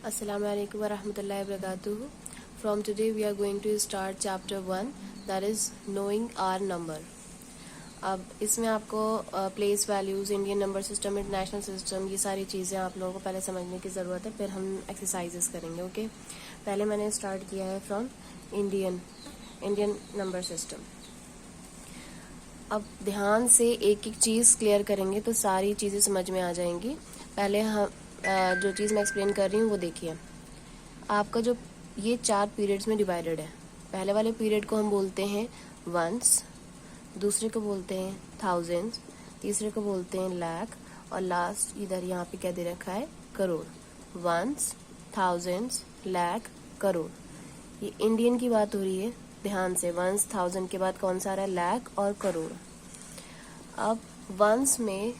Assalamu alaikum wa rahmatullahi wa barakatuh. From today we are going to start chapter 1, that is knowing our number. अब इसमें आपको place values, Indian number system, international system, ये सारी चीज़ें आप लोगों को पहले समझने की ज़रूरत है, फिर हम एक्सरसाइजेस करेंगे. ओके, पहले मैंने स्टार्ट किया है फ्रॉम इंडियन नंबर सिस्टम. अब ध्यान से एक एक चीज़ क्लियर करेंगे तो सारी चीज़ें समझ में आ जाएंगी. पहले हम जो चीज़ मैं एक्सप्लेन कर रही हूँ वो देखिए. आपका जो ये 4 पीरियड्स में डिवाइडेड है. पहले वाले पीरियड को हम बोलते हैं वंस, दूसरे को बोलते हैं थाउजेंड्स, तीसरे को बोलते हैं लाख, और लास्ट इधर यहाँ पे क्या दे रखा है, करोड़. Ones, thousands, lakh, crore. ये इंडियन की बात हो रही है, ध्यान से. वंस, थाउजेंड के बाद कौन सा आ रहा है, लाख और करोड़. अब वंस में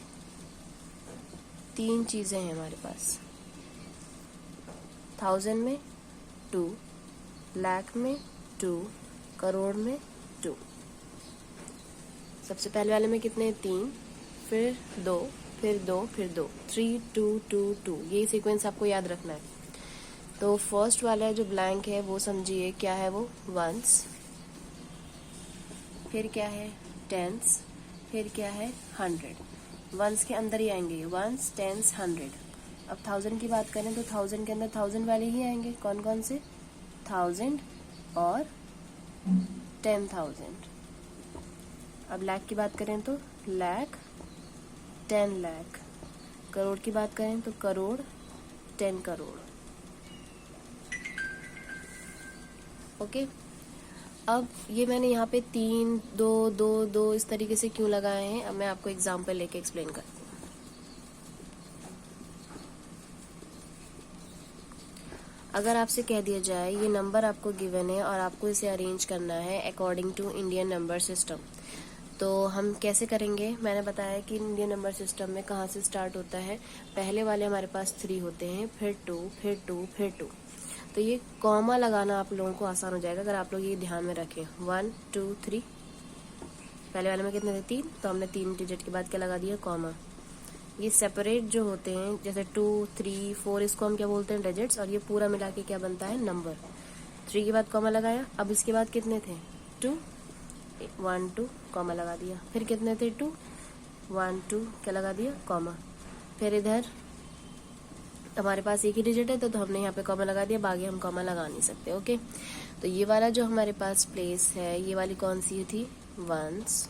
3 चीज़ें हैं हमारे पास. थाउजेंड में 2, लाख में 2, करोड़ में 2. सबसे पहले वाले में कितने, 3, फिर 2, फिर 2, फिर 2, 3 2 2 2. ये सीक्वेंस आपको याद रखना है. तो फर्स्ट वाला जो ब्लैंक है वो समझिए क्या है, वो वंस, फिर क्या है टेंस, फिर क्या है 100. वंस के अंदर ही आएंगे वंस, टेंस, 100. अब थाउजेंड की बात करें तो थाउजेंड के अंदर थाउजेंड वाले ही आएंगे. कौन कौन से, 1000 और 10,000. अब लाख की बात करें तो लाख, 10 लाख. करोड़ की बात करें तो करोड़, 10 करोड़. ओके. अब ये मैंने यहाँ पे 3 2 2 2 इस तरीके से क्यों लगाए हैं, अब मैं आपको एग्जांपल लेके एक्सप्लेन करती हूँ. अगर आपसे कह दिया जाए ये नंबर आपको गिवन है और आपको इसे अरेंज करना है according to Indian number system, तो हम कैसे करेंगे. मैंने बताया कि इंडियन नंबर सिस्टम में कहाँ से स्टार्ट होता है. पहले वाले हमारे पास 3 होते हैं, फिर 2, फिर 2, फिर 2. तो ये कॉमा लगाना आप लोगों को आसान हो जाएगा अगर आप लोग ये ध्यान में रखें. 1 2 3. पहले वाले में कितने थे, 3, तो हमने 3 डिजिट के बाद क्या लगा दिया, कॉमा. ये सेपरेट जो होते हैं जैसे 2 3 4, इसको हम क्या बोलते हैं, डिजिट्स, और ये पूरा मिला के क्या बनता है, नंबर. 3 के बाद कॉमा लगाया. अब इसके बाद कितने थे, 2, 1 2, कॉमा लगा दिया. फिर कितने थे, 2, 1 2, क्या लगा दिया, कॉमा. फिर इधर हमारे पास एक ही डिजिट है तो हमने यहाँ पे कॉमा लगा दिया, बाकी हम कॉमा लगा नहीं सकते. ओके. तो ये वाला जो हमारे पास प्लेस है, ये वाली कौन सी थी, वंस.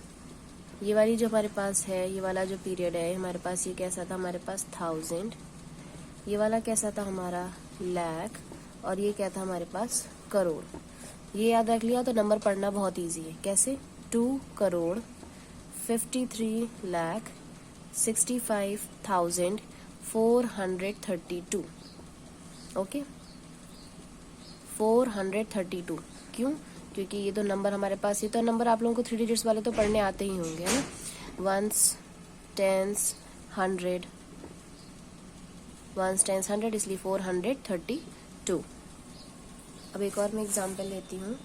ये वाली जो हमारे पास है, ये वाला जो पीरियड है हमारे पास, ये कैसा था, हमारे पास 1000. ये वाला कैसा था हमारा, लाख. और ये क्या था हमारे पास, करोड़. ये याद रख लिया तो नंबर पढ़ना बहुत इजी है. कैसे, 2 करोड़ 53 लाख 65,432. ओके, 432. क्यों, क्योंकि ये तो नंबर हमारे पास, ये तो नंबर आप लोगों को 3 डिजिट्स वाले तो पढ़ने आते ही होंगे, है ना. वंस, टेंस, 100, वंस, टेंस, 100, इसलिए 432. अब एक और मैं एग्जांपल लेती हूँ.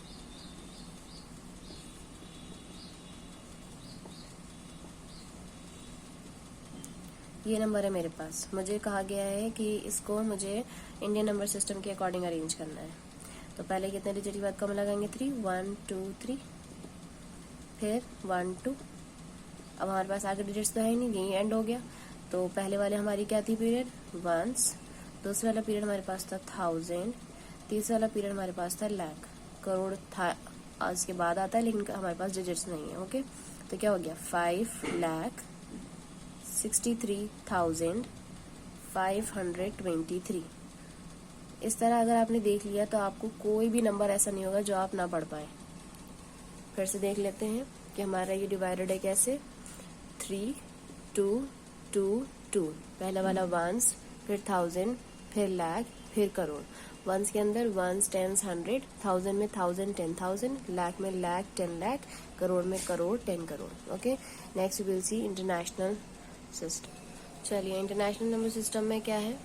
ये नंबर है मेरे पास, मुझे कहा गया है कि इसको मुझे इंडियन नंबर सिस्टम के अकॉर्डिंग अरेंज करना है. तो पहले कितने डिजिट के बाद कम लगाएंगे, 3, 1 2 3, फिर 1 2. अब हमारे पास आगे डिजिट्स तो है ही नहीं, यही एंड हो गया. तो पहले वाले हमारी क्या थी पीरियड, वंस. दूसरे वाला पीरियड हमारे पास था 1000. तीसरा वाला पीरियड हमारे पास था लाख. करोड़ था आज के बाद आता है, लेकिन हमारे पास डिजिट्स नहीं है. ओके. तो क्या हो गया, 5,63,523. इस तरह अगर आपने देख लिया तो आपको कोई भी नंबर ऐसा नहीं होगा जो आप ना पढ़ पाए. फिर से देख लेते हैं कि हमारा ये डिवाइडेड है कैसे, 3 2 2 2. पहला वाला वंस, फिर 1000, फिर लाख, फिर करोड़. वंस के अंदर वंस, टेंस, 100, 1000 में 1000, 10,000, लाख में लाख, 10 लाख, करोड़ में crore, 10 crore. Okay. Next will see international system. चलिए, इंटरनेशनल नंबर सिस्टम में क्या है,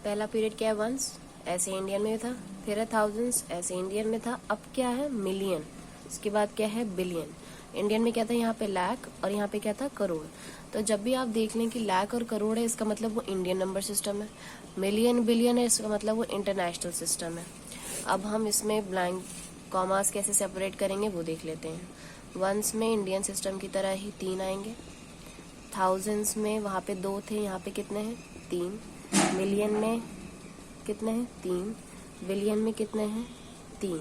पहला पीरियड क्या है, वंस, ऐसे इंडियन में था. फिर है थाउजेंड्स, ऐसे इंडियन में था. अब क्या है, मिलियन. इसके बाद क्या है, बिलियन. इंडियन में क्या था, यहाँ पे लाख, और यहाँ पे क्या था, करोड़. तो जब भी आप देख लें कि लाख और करोड़ है, इसका मतलब वो इंडियन नंबर सिस्टम है। मिलियन बिलियन है, इसका मतलब वो इंटरनेशनल सिस्टम है। अब हम इसमें ब्लैंक कॉमास कैसे सेपरेट करेंगे वो देख लेते हैं। वंस में इंडियन सिस्टम की तरह ही 3 आएंगे। थाउजेंड्स में वहाँ पे 2 थे, यहाँ पे कितने हैं? 3। मिलियन में कितने हैं? 3। बिलियन में कितने हैं? 3।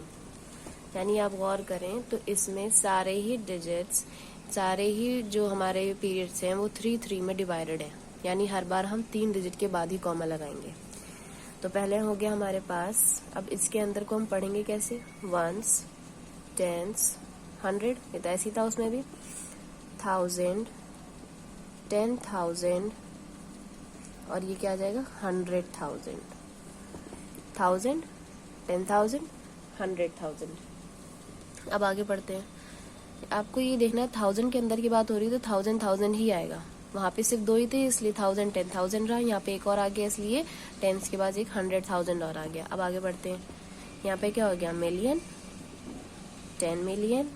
यानी आप गौर करें तो इसमें सारे ही डिजिट्स, सारे ही जो हमारे पीरियड्स हैं वो 3 में डिवाइडेड है। यानी हर बार हम 3 डिजिट के बाद ही कॉमा लगाएंगे। तो पहले हो गया हमारे पास। अब इसके अंदर को हम पढ़ेंगे कैसे? वंस, टेंस, 100, ये तो ऐसी था उसमें भी। 1000, 10,000 और ये क्या आ जाएगा? 100,000। 1000, 10,000, 100,000। अब आगे बढ़ते हैं। आपको ये देखना है 1000 के अंदर की बात हो रही है तो 1000 ही आएगा। वहाँ पे सिर्फ 2 ही थे इसलिए 1000 10,000 रहा। यहाँ पे एक और आ गया इसलिए 10 के बाद एक 100,000 और आ गया। अब आगे बढ़ते हैं। यहाँ पे क्या हो गया? मिलियन, 10 मिलियन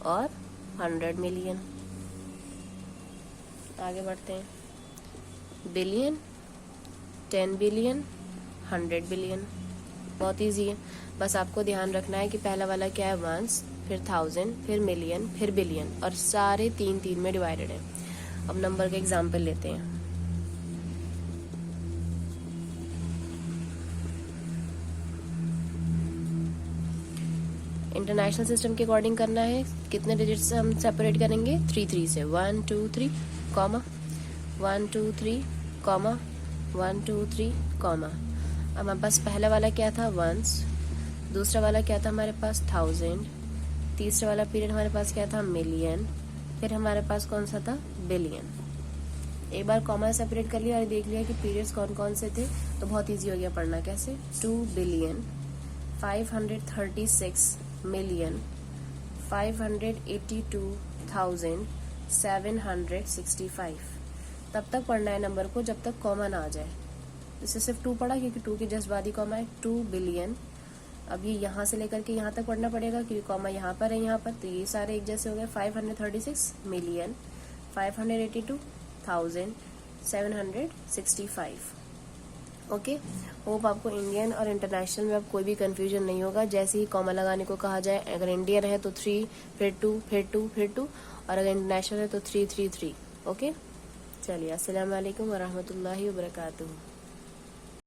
और 100 मिलियन। आगे बढ़ते हैं। Billion, 10 billion, 100 billion. बहुत ईजी है, बस आपको ध्यान रखना है कि पहला वाला क्या है? वंस, फिर 1000, फिर मिलियन, फिर बिलियन और सारे 3 में डिवाइडेड है। अब नंबर का एग्जाम्पल लेते हैं। इंटरनेशनल सिस्टम के अकॉर्डिंग करना है। कितने डिजिट से हम सेपरेट करेंगे? 3 से। 1 2 3 कॉमा, 1 2 3 कॉमा, 1 2 3 कॉमा। अब हमारे पास पहला वाला क्या था? वंस। दूसरा वाला क्या था हमारे पास? 1000। तीसरा वाला पीरियड हमारे पास क्या था? मिलियन। फिर हमारे पास कौन सा था? बिलियन। एक बार कॉमा सेपरेट कर लिया और देख लिया कि पीरियड्स कौन कौन से थे तो बहुत इजी हो गया पढ़ना। कैसे? 2 बिलियन, 536 मिलियन, 582,765। तब तक पढ़ना है नंबर को जब तक कॉमा ना आ जाए। इससे सिर्फ 2 पढ़ा क्योंकि 2 के जस्ट बाद ही कॉमा है। 2 बिलियन। अब ये यहाँ से लेकर के यहाँ तक पढ़ना पड़ेगा क्योंकि कॉमा यहाँ पर है, यहाँ पर, तो ये सारे एक जैसे हो गए। 536 मिलियन, 582,765। ओके, होप आपको इंडियन और इंटरनेशनल में अब कोई भी कंफ्यूजन नहीं होगा। जैसे ही कॉमा लगाने को कहा जाए, अगर इंडियन है तो 3, फिर 2, फिर 2, फिर 2, और अगर इंटरनेशनल है तो 3 3 3। ओके, चलिए, अस्सलाम वालेकुम वरहमतुल्लाहि वबरकातुहू।